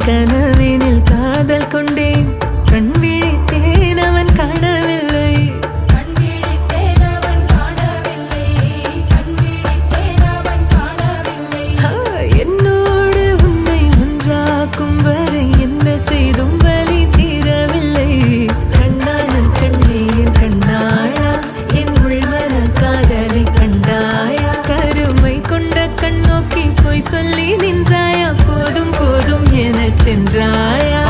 கனவினில் காதல் கொண்டேன் கண் விழித்தேன் அவன் காணவில்லை என்னோடு உன்னை ஒன்றாக்கும் வரை என்ன செய்தும் வலி தீரவில்லை கண்ணானன் கண்ணேன் கண்ணாளா என் உள்மன காதலை கண்டாயா கருமை கொண்ட கண்ணோக்கி போய் சொல்லி நின்றாயா போதும் போதும் எனச் சென்றாயா